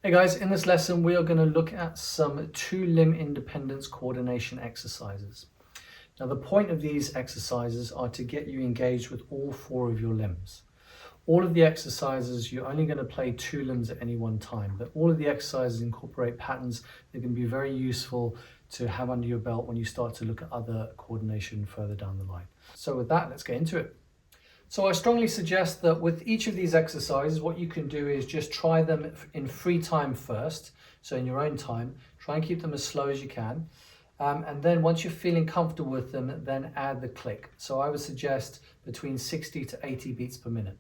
Hey guys, in this lesson we are going to look at some two limb independence coordination exercises. Now the point of these exercises are to get you engaged with all four of your limbs. All of the exercises, you're only going to play two limbs at any one time, but all of the exercises incorporate patterns that can be very useful to have under your belt when you start to look at other coordination further down the line. So with that, let's get into it. So I strongly suggest that with each of these exercises, what you can do is just try them in free time first. So in your own time, try and keep them as slow as you can. And then once you're feeling comfortable with them, then add the click. So I would suggest between 60 to 80 beats per minute.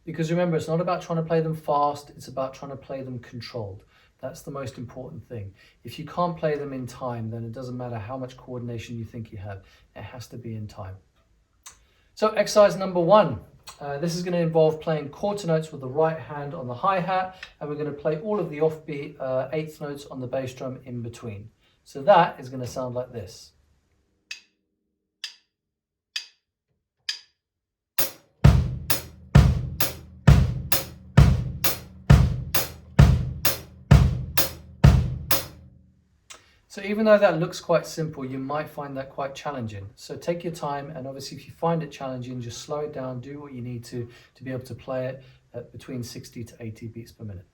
Because remember, it's not about trying to play them fast, it's about trying to play them controlled. That's the most important thing. If you can't play them in time, then it doesn't matter how much coordination you think you have. It has to be in time. So exercise number one, this is going to involve playing quarter notes with the right hand on the hi-hat, and we're going to play all of the offbeat eighth notes on the bass drum in between. So that is going to sound like this. So even though that looks quite simple, you might find that quite challenging. So take your time, and obviously if you find it challenging, just slow it down, do what you need to be able to play it at between 60 to 80 beats per minute.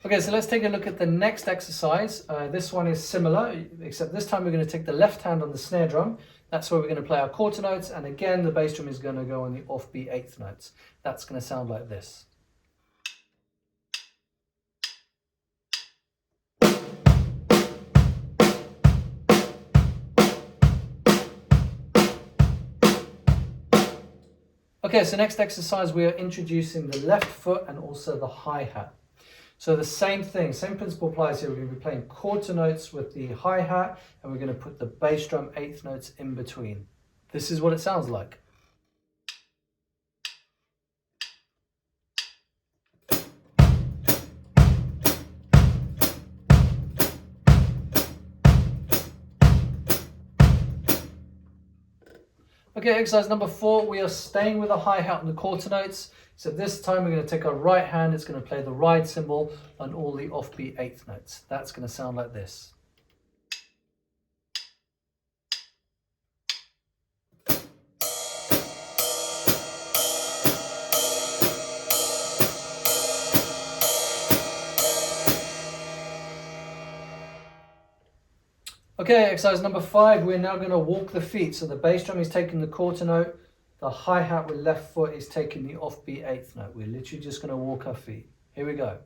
Okay, so let's take a look at the next exercise. This one is similar, except this time we're going to take the left hand on the snare drum. That's where we're going to play our quarter notes, and again the bass drum is going to go on the offbeat eighth notes. That's going to sound like this. Okay, so next exercise we are introducing the left foot and also the hi-hat. So the same thing, same principle applies here. We're going to be playing quarter notes with the hi-hat, and we're going to put the bass drum eighth notes in between. This is what it sounds like. Okay, exercise number 4, we are staying with the hi-hat and the quarter notes. So this time we're going to take our right hand, it's going to play the ride cymbal on all the offbeat eighth notes. That's going to sound like this. Okay, exercise number 5, we're now going to walk the feet. So the bass drum is taking the quarter note, the hi-hat with left foot is taking the offbeat eighth note. We're literally just going to walk our feet. Here we go.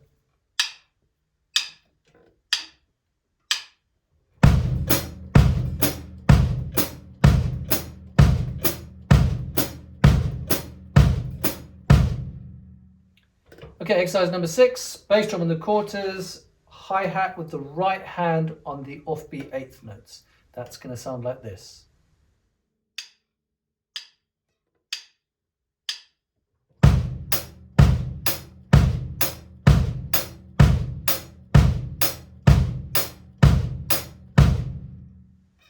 Okay, exercise number 6, bass drum on the quarters, hi-hat with the right hand on the offbeat eighth notes. That's going to sound like this.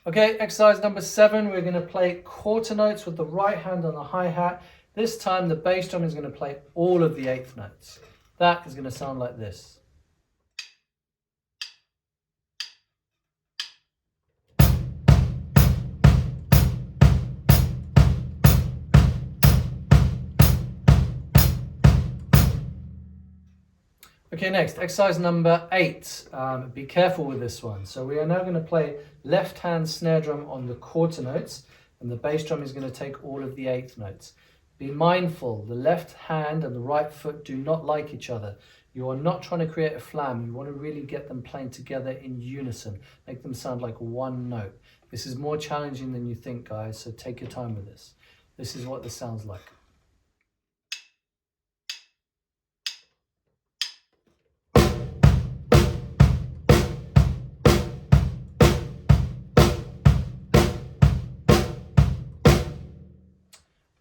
Okay, exercise number 7, we're going to play quarter notes with the right hand on the hi-hat. This time the bass drum is going to play all of the eighth notes. That is going to sound like this. Okay, next, exercise number 8. Be careful with this one. So we are now going to play left hand snare drum on the quarter notes, and the bass drum is going to take all of the eighth notes. Be mindful, the left hand and the right foot do not like each other. You are not trying to create a flam. You want to really get them playing together in unison, make them sound like one note. This is more challenging than you think, guys, so take your time with this. This is what this sounds like.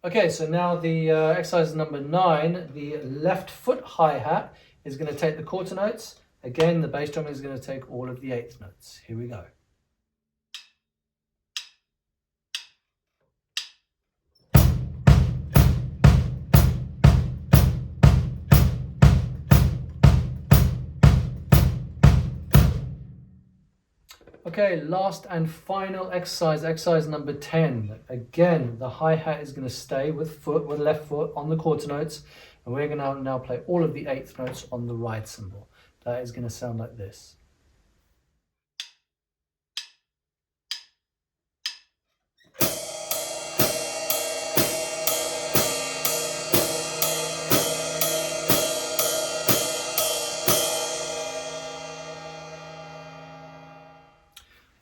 Okay, so now the exercise number 9, the left foot hi-hat is going to take the quarter notes. Again, the bass drum is going to take all of the eighth notes. Here we go. Okay, last and final exercise, exercise number 10. Again, the hi-hat is going to stay with left foot on the quarter notes, and we're going to now play all of the eighth notes on the ride cymbal. That is going to sound like this.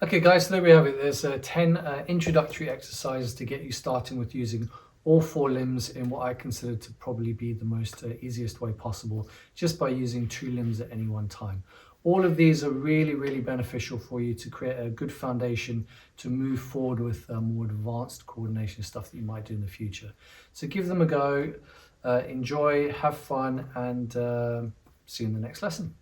Okay guys, so there we have it. There's 10 introductory exercises to get you starting with using all four limbs in what I consider to probably be the most easiest way possible, just by using two limbs at any one time. All of these are really beneficial for you to create a good foundation to move forward with more advanced coordination stuff that you might do in the future. So give them a go, enjoy, have fun, and see you in the next lesson.